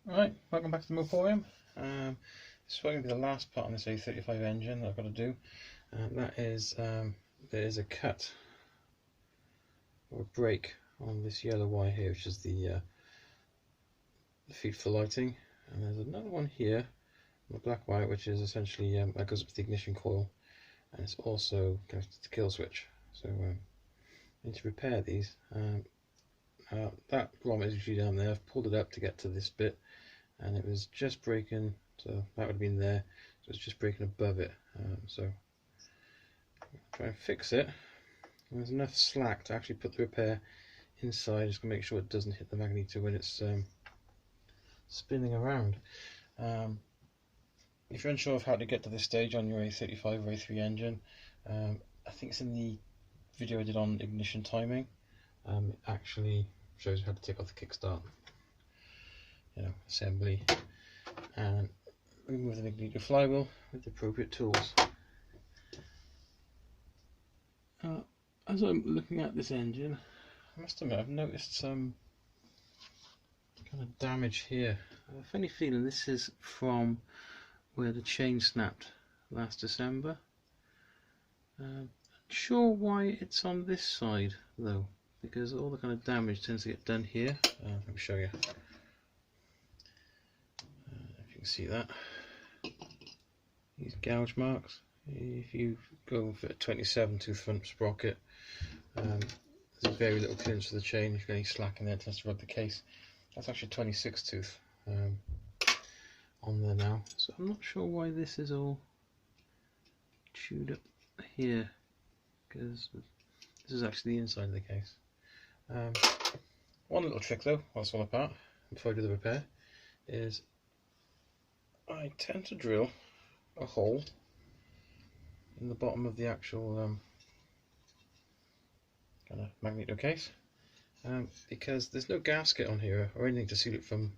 Right, welcome back to the Moporium. This is going to be the last part on this A35 engine that I've got to do. That is, there is a cut or a break on this yellow wire here, which is the feed for lighting, and there's another one here, the black wire, which is essentially that goes up to the ignition coil, and it's also connected to the kill switch. So I need to repair these. That grommet is usually down there. I've pulled it up to get to this bit, and it was just breaking, so that would have been there, so it's just breaking above it. So try and fix it. And there's enough slack to actually put the repair inside, just to make sure it doesn't hit the magneto when it's spinning around. If you're unsure of how to get to this stage on your A35 or A3 engine, I think it's in the video I did on ignition timing. It actually shows you how to take off the kickstart, assembly, and remove the magneto flywheel with the appropriate tools. As I'm looking at this engine, I must admit I've noticed some kind of damage here. I have a funny feeling this is from where the chain snapped last December. Not sure why it's on this side though, because all the kind of damage tends to get done here. Let me show you. If you can see that, these gouge marks. If you go for a 27 tooth front sprocket, there's very little clearance for the chain. If you've got any slack in there, it tends to rub the case. That's actually 26 tooth on there now, so I'm not sure why this is all chewed up here, because this is actually the inside of the case. One little trick though, while it's all apart, before I do the repair, is I tend to drill a hole in the bottom of the actual kind of magneto case, because there's no gasket on here or anything to seal it from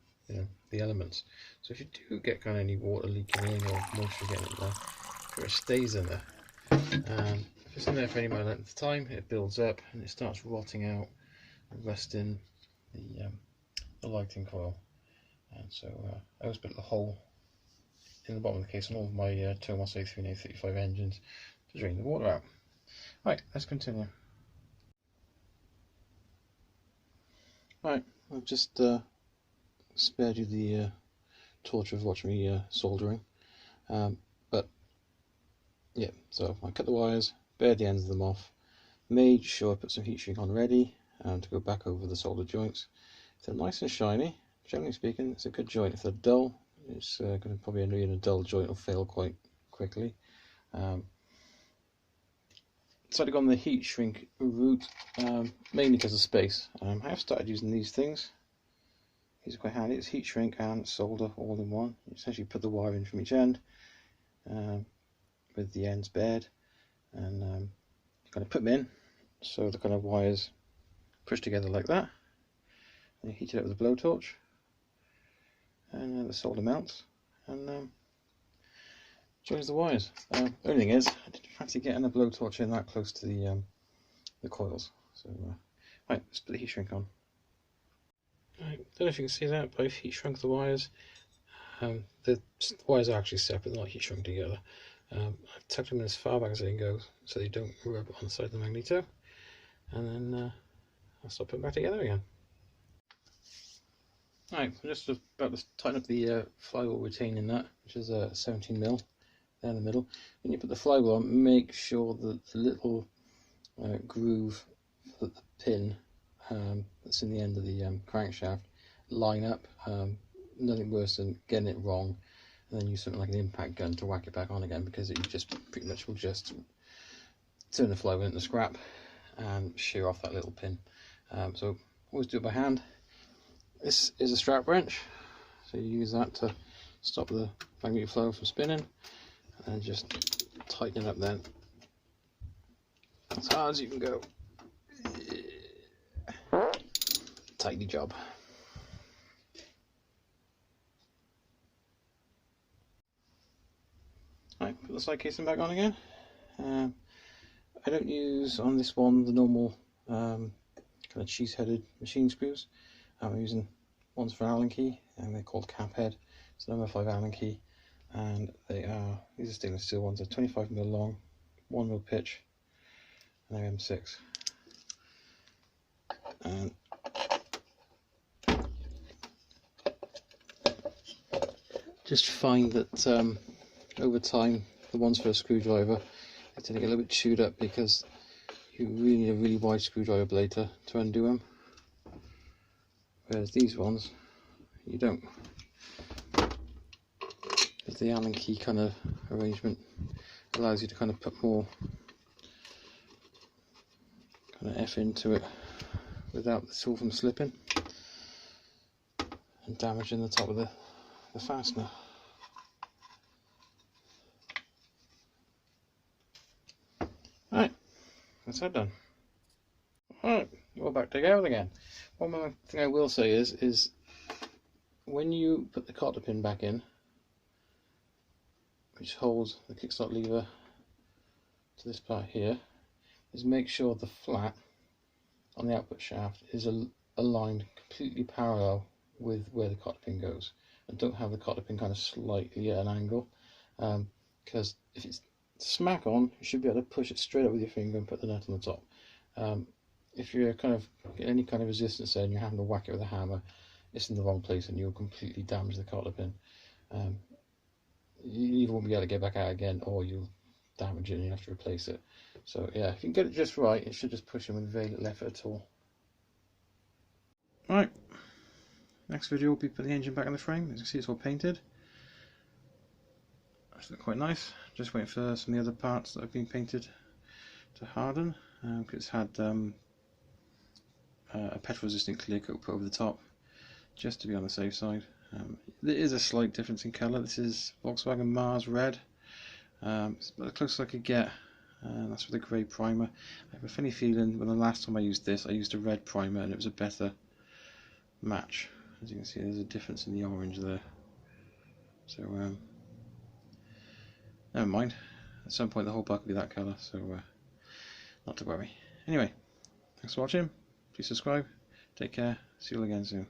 the elements. So if you do get kind of any water leaking in or moisture getting in there, it stays in there. If it's in there for any amount of time, it builds up and it starts rotting out and rusting the lighting coil. And so I always put a hole in the bottom of the case on all of my Tomos A35 and A35 engines to drain the water out. Right, let's continue. Right, I've just spared you the torture of watching me soldering, but yeah, so I cut the wires, bared the ends of them off, made sure I put some heat shrink on ready to go back over the solder joints. If they're nice and shiny, generally speaking, it's a good joint. If they're dull, it's going to probably end up being a dull joint or fail quite quickly. Decided to go on the heat shrink route, mainly because of space. I have started using these things. These are quite handy. It's heat shrink and solder all in one. You essentially put the wire in from each end with the ends bared, and you kind of put them in so the kind of wires push together like that. And you heat it up with a blowtorch, and the solder melts and joins the wires. The only thing is, I didn't fancy getting a blowtorch in that close to the coils. So right, let's put the heat shrink on. Right, don't know if you can see that, but I've heat shrunk the wires. The wires are actually separate, they're not heat shrunk together. I've tucked them in as far back as they can go so they don't rub on the side of the magneto, and then I'll start putting them back together again. Right, I'm just about to tighten up the flywheel retaining nut, which is a 17mm there in the middle. When you put the flywheel on, make sure that the little groove for the pin that's in the end of the crankshaft line up. Nothing worse than getting it wrong and then use something like an impact gun to whack it back on again, because it just pretty much will just turn the flywheel into scrap and shear off that little pin. So always do it by hand. This is a strap wrench, so you use that to stop the magneto flow from spinning, and just tighten it up then as hard as you can go. Tidy job. Right, put the side casing back on again. I don't use on this one the normal kind of cheese-headed machine screws. I'm using ones for Allen key. and they're called cap head. It's number 5 Allen key, and these are stainless steel ones. They're 25mm long, 1mm pitch, and they're M6. And just find that over time, the ones for a screwdriver, they tend to get a little bit chewed up because you really need a really wide screwdriver blade to undo them. Whereas these ones, you don't. Because the Allen key kind of arrangement allows you to kind of put more kind of F into it without the tool from slipping and damaging the top of the fastener. Right, that's that done. Alright, we're back together again. One more thing I will say is when you put the cotter pin back in, which holds the kickstart lever to this part here, is make sure the flat on the output shaft is aligned completely parallel with where the cotter pin goes, and don't have the cotter pin kind of slightly at an angle, because if it's smack on, you should be able to push it straight up with your finger and put the nut on the top. If you're kind of getting any kind of resistance there and you're having to whack it with a hammer, it's in the wrong place and you'll completely damage the cotter pin. You either won't be able to get back out again, or you'll damage it and you have to replace it. So yeah, if you can get it just right, it should just push in with very little effort at all. Alright, next video will be putting the engine back in the frame. As you can see, it's all painted. That's looking quite nice. Just waiting for some of the other parts that have been painted to harden, because it's had a petrol resistant clear coat put over the top just to be on the safe side. There is a slight difference in colour. This is Volkswagen Mars Red. It's about the closest I could get, and that's with a grey primer. I have a funny feeling when the last time I used this, I used a red primer and it was a better match. As you can see, there's a difference in the orange there. So never mind. At some point the whole bike will be that colour, so not to worry. Anyway, thanks for watching. Please subscribe. Take care. See you all again soon.